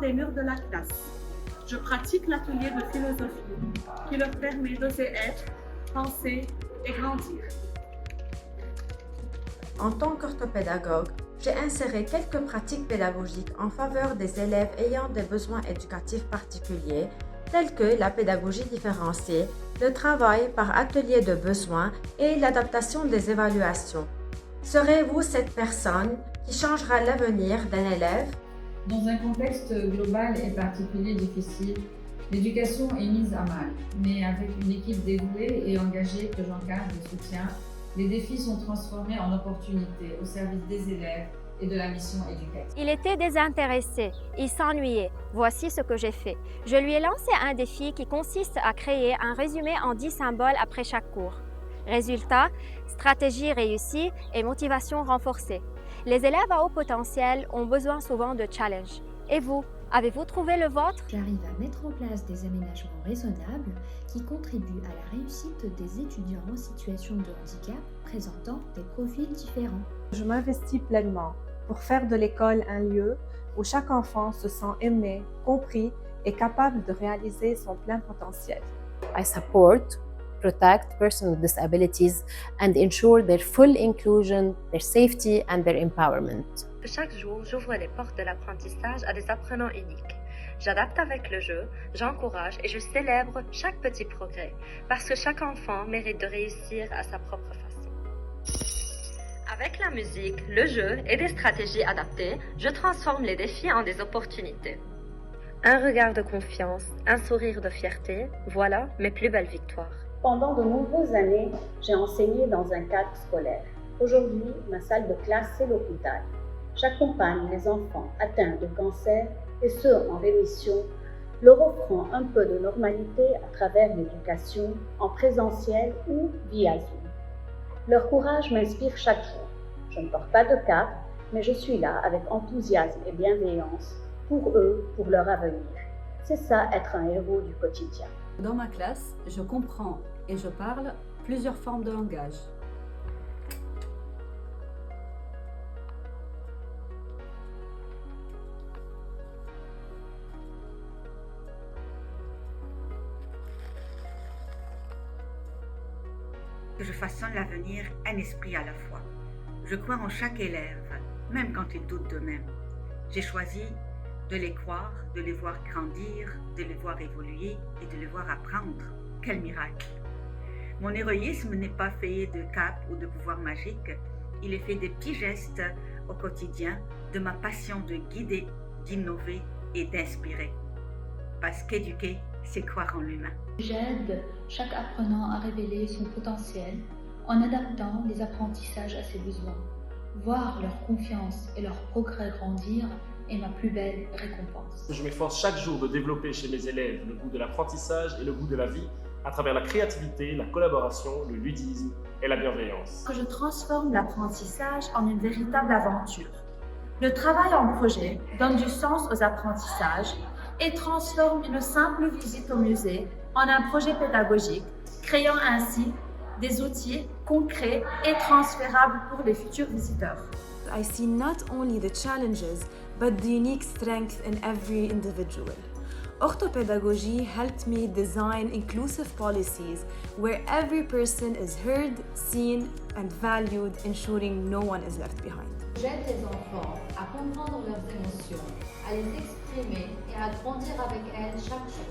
les murs de la classe. Je pratique l'atelier de philosophie qui leur permet d'oser être, penser et grandir. En tant qu'orthopédagogue, j'ai inséré quelques pratiques pédagogiques en faveur des élèves ayant des besoins éducatifs particuliers, tels que la pédagogie différenciée, le travail par atelier de besoins et l'adaptation des évaluations. Serez-vous cette personne qui changera l'avenir d'un élève? Dans un contexte global et particulier difficile, l'éducation est mise à mal, mais avec une équipe dévouée et engagée que j'encadre et soutiens, les défis sont transformés en opportunités au service des élèves et de la mission éducative. Il était désintéressé, il s'ennuyait. Voici ce que j'ai fait. Je lui ai lancé un défi qui consiste à créer un résumé en 10 symboles après chaque cours. Résultat, stratégie réussie et motivation renforcée. Les élèves à haut potentiel ont besoin souvent de challenges. Et vous, avez-vous trouvé le vôtre? J'arrive à mettre en place des aménagements raisonnables qui contribuent à la réussite des étudiants en situation de handicap présentant des profils différents. Je m'investis pleinement pour faire de l'école un lieu où chaque enfant se sent aimé, compris et capable de réaliser son plein potentiel. I support, protect persons with disabilities and ensure their full inclusion, their safety and their empowerment. Chaque jour, j'ouvre les portes de l'apprentissage à des apprenants uniques. J'adapte avec le jeu, j'encourage et je célèbre chaque petit progrès parce que chaque enfant mérite de réussir à sa propre façon. Avec la musique, le jeu et des stratégies adaptées, je transforme les défis en des opportunités. Un regard de confiance, un sourire de fierté, voilà mes plus belles victoires. Pendant de nombreuses années, j'ai enseigné dans un cadre scolaire. Aujourd'hui, ma salle de classe, c'est l'hôpital. J'accompagne les enfants atteints de cancer et ceux en rémission, leur offrant un peu de normalité à travers l'éducation en présentiel ou via Zoom. Leur courage m'inspire chaque jour. Je ne porte pas de cape, mais je suis là avec enthousiasme et bienveillance pour eux, pour leur avenir. C'est ça, être un héros du quotidien. Dans ma classe, je comprends et je parle plusieurs formes de langage. Que je façonne l'avenir un esprit à la fois. Je crois en chaque élève, même quand ils doutent d'eux-mêmes. J'ai choisi de les croire, de les voir grandir, de les voir évoluer et de les voir apprendre. Quel miracle! Mon héroïsme n'est pas fait de cap ou de pouvoir magique, il est fait des petits gestes au quotidien, de ma passion de guider, d'innover et d'inspirer. Parce qu'éduquer, c'est croire en l'humain. J'aide chaque apprenant à révéler son potentiel en adaptant les apprentissages à ses besoins. Voir leur confiance et leur progrès grandir est ma plus belle récompense. Je m'efforce chaque jour de développer chez mes élèves le goût de l'apprentissage et le goût de la vie à travers la créativité, la collaboration, le ludisme et la bienveillance. Que je transforme l'apprentissage en une véritable aventure. Le travail en projet donne du sens aux apprentissages et transforme une simple visite au musée en un projet pédagogique, créant ainsi des outils concrets et transférables pour les futurs visiteurs. I see not only the challenges, but the unique strength in every individual. Orthopédagogie helped me design inclusive policies where every person is heard, seen, and valued, ensuring no one is left behind. J'aide les enfants à comprendre leurs émotions, à les exprimer et à grandir avec elles chaque jour.